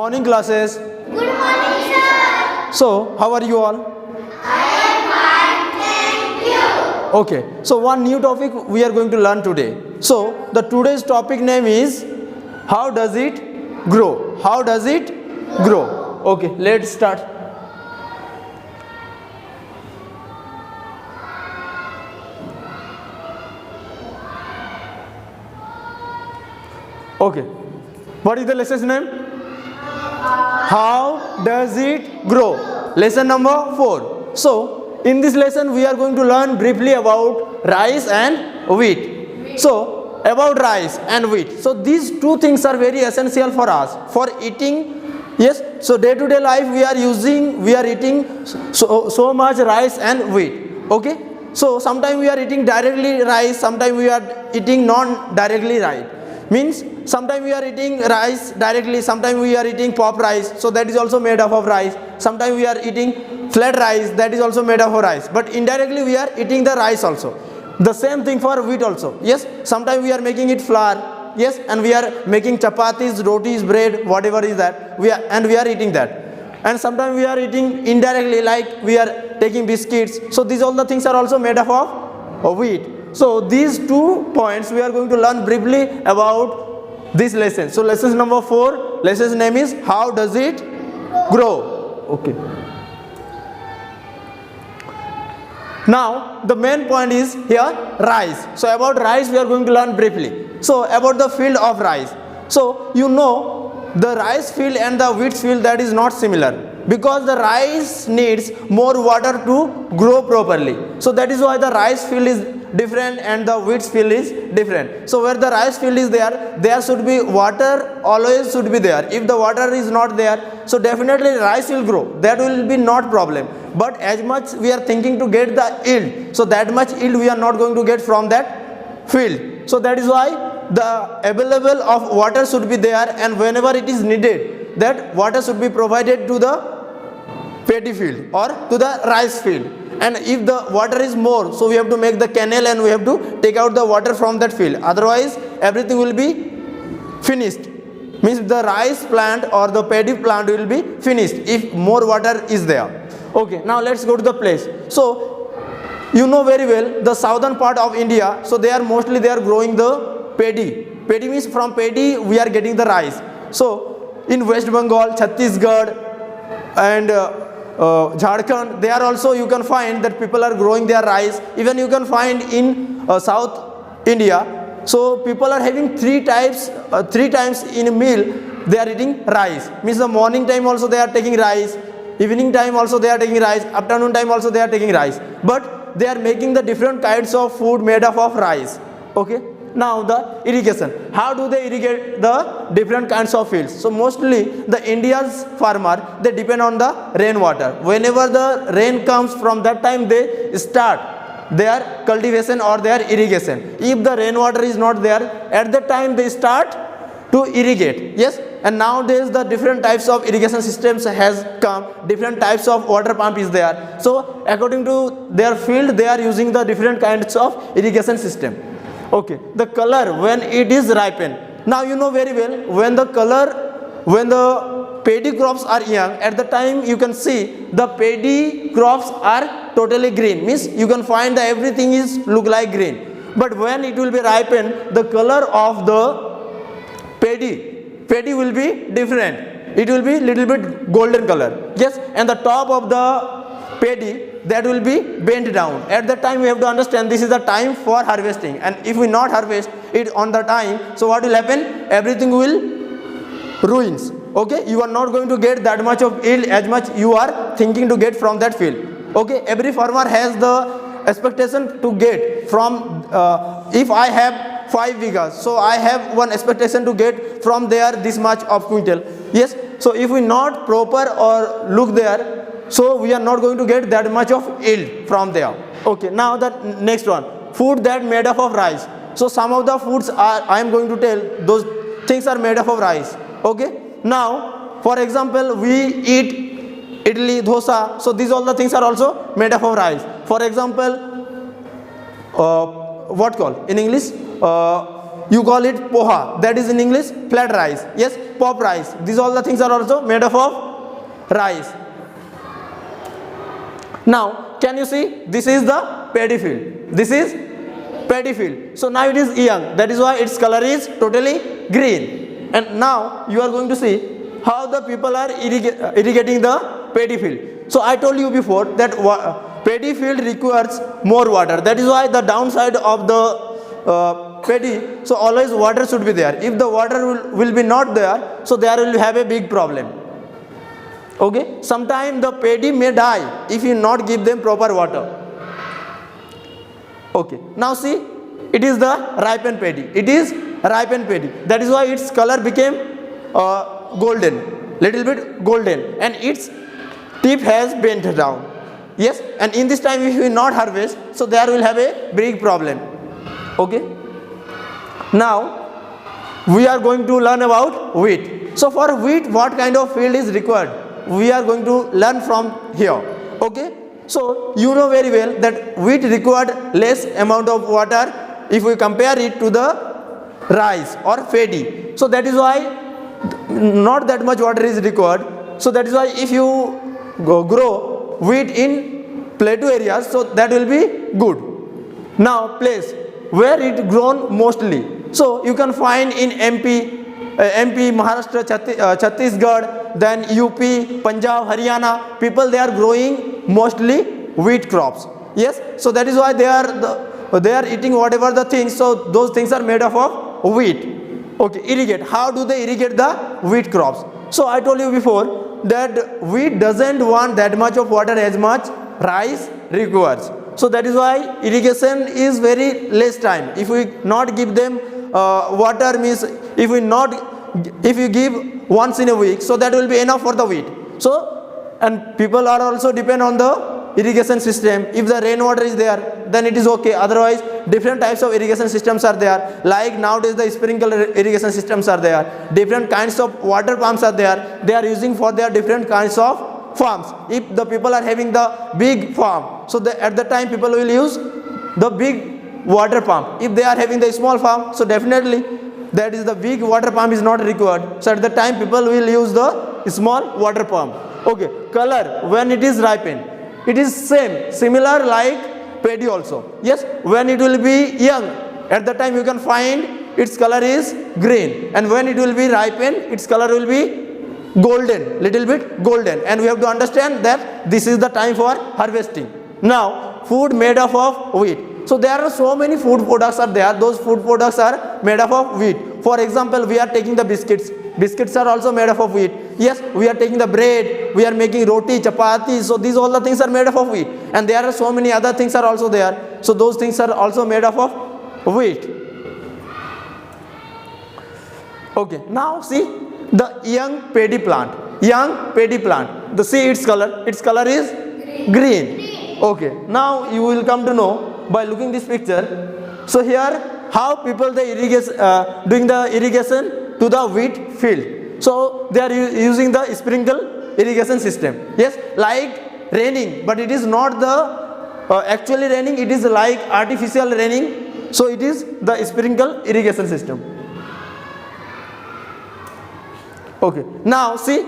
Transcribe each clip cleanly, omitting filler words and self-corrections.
Morning classes. Good morning, sir. So, how are you all? I am fine, thank you. Okay. So, one new topic we are going to learn today. So, the today's topic name is how does it grow? How does it grow? Okay, let's start. Okay. What is the lesson's name? How does it grow? Lesson number 4. So, in this lesson we are going to learn briefly about rice and wheat. So, about rice and wheat. So, these two things are very essential for us for eating. Yes, so day to day life we are eating so much rice and wheat. Okay, so sometimes we are eating directly rice, sometimes we are eating non directly rice. Means sometimes we are eating rice directly, sometimes we are eating pop rice, so that is also made up of rice. Sometimes we are eating flat rice, that is also made up of rice, but indirectly we are eating the rice also. The same thing for wheat also. Yes, sometimes we are making it flour, yes, and we are making chapatis, rotis, bread, whatever is that, we are eating that. And sometimes we are eating indirectly, like we are taking biscuits. So these all the things are also made up of wheat. So these 2 points we are going to learn briefly about this lesson. So lesson number 4, lesson's name is how does it grow? Okay. Now the main point is here rice. So about rice we are going to learn briefly. So about the field of rice. So you know the rice field and the wheat field, that is not similar, because the rice needs more water to grow properly. So that is why the rice field is different and the wheat field is different. So where the rice field is there should be water, always should be there. If the water is not there, so definitely rice will grow, that will be not problem. But as much we are thinking to get the yield, so that much yield we are not going to get from that field. So that is why the available of water should be there, and whenever it is needed, that water should be provided to the paddy field or to the rice field. And if the water is more, so we have to make the canal and we have to take out the water from that field, otherwise everything will be finished. Means the rice plant or the paddy plant will be finished if more water is there. Okay, now let's go to the place. So you know very well the southern part of India, so they are growing the paddy. Paddy means from paddy we are getting the rice. So in West Bengal, Chhattisgarh and Jharkhand, there also you can find that people are growing their rice. Even you can find in South India, so people are having 3 times in a meal they are eating rice. Means the morning time also they are taking rice, evening time also they are taking rice, afternoon time also they are taking rice, but they are making the different kinds of food made up of rice. Okay, now the irrigation, how do they irrigate the different kinds of fields? So mostly the India's farmer, they depend on the rainwater. Whenever the rain comes, from that time they start their cultivation or their irrigation. If the rainwater is not there, at that time they start to irrigate. Yes, and nowadays the different types of irrigation systems has come, different types of water pump is there. So according to their field they are using the different kinds of irrigation system. Okay, the color when it is ripened. Now you know very well when the paddy crops are young, at the time you can see the paddy crops are totally green. Means you can find that everything is look like green. But when it will be ripened, the color of the paddy will be different. It will be little bit golden color. Yes, and the top of the paddy, that will be bent down. At that time we have to understand this is the time for harvesting, and if we not harvest it on the time, so what will happen? Everything will ruins. Okay, you are not going to get that much of yield as much you are thinking to get from that field. Okay, every farmer has the expectation to get from if I have 5 bighas, so I have one expectation to get from there this much of quintal. Yes, so if we not proper or look there, so we are not going to get that much of yield from there. Okay, now the next one, food that made up of rice. So some of the foods are, I am going to tell, those things are made up of rice. Okay, now for example we eat idli, dosa, so these all the things are also made up of rice. For example, what called in English, you call it poha, that is in English flat rice. Yes, pop rice. These all the things are also made up of rice. Now can you see, this is the paddy field. This is paddy field. So now it is young, that is why its color is totally green. And now you are going to see how the people are irrigating the paddy field. So I told you before that paddy field requires more water. That is why the downside of the paddy, so always water should be there. If the water will be not there, so there will have a big problem. Okay, sometimes the paddy may die if you not give them proper water. Okay, now see, it is the ripened paddy. It is ripened paddy. That is why its color became golden, little bit golden, and its tip has bent down. Yes, and in this time if we not harvest, so there will have a big problem. Okay, now we are going to learn about wheat. So for wheat, what kind of field is required? We are going to learn from here. Okay, so you know very well that wheat required less amount of water if we compare it to the rice or paddy. So that is why not that much water is required. So that is why if you grow wheat in plateau areas, so that will be good. Now place where it grown mostly, so you can find in MP, Maharashtra, Chhattisgarh, then UP, Punjab, Haryana, people they are growing mostly wheat crops. Yes, so that is why they are eating whatever the things, so those things are made up of wheat. Okay, irrigate. How do they irrigate the wheat crops? So I told you before that wheat doesn't want that much of water as much rice requires. So that is why irrigation is very less time. If we not give them water, means if you give once in a week, so that will be enough for the wheat. So, and people are also depend on the irrigation system. If the rainwater is there, then it is okay. Otherwise, different types of irrigation systems are there. Like nowadays the sprinkler irrigation systems are there. Different kinds of water pumps are there. They are using for their different kinds of farms. If the people are having the big farm, so at the time people will use the big water pump. If they are having the small farm, so definitely that is the big water pump is not required. So at the time people will use the small water pump. Okay, color when it is ripened, it is similar like paddy also. Yes, when it will be young, at the time you can find its color is green, and when it will be ripened, its color will be golden, little bit golden. And we have to understand that this is the time for harvesting. Now food made up of wheat. So there are so many food products are there. Those food products are made up of wheat. For example, we are taking the biscuits. Biscuits are also made up of wheat. Yes, we are taking the bread. We are making roti, chapati. So these all the things are made up of wheat. And there are so many other things are also there. So those things are also made up of wheat. Okay, now see the young paddy plant. Young paddy plant. The see its color. Its color is green. Okay, now you will come to know by looking this picture. So here how people they doing the irrigation to the wheat field. So they are using the sprinkle irrigation system. Yes, like raining, but it is not the actually raining, it is like artificial raining. So it is the sprinkle irrigation system. Okay, now see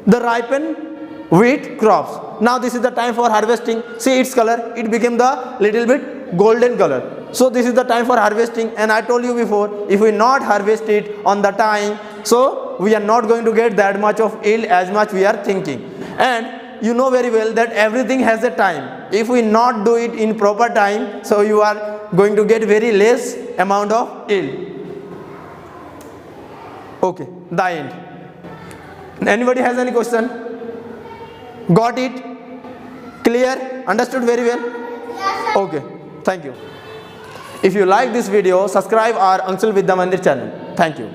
the ripened wheat crops. Now this is the time for harvesting. See its color, it became the little bit golden color. So this is the time for harvesting, and I told you before, if we not harvest it on the time, so we are not going to get that much of yield as much we are thinking. And you know very well that everything has a time. If we not do it in proper time, so you are going to get very less amount of yield. Okay, the end. Anybody has any question? Got it? Clear? Understood very well? Yes, sir. Okay, thank you. If you like this video, subscribe our ANSHUL with the Mandir channel. Thank you.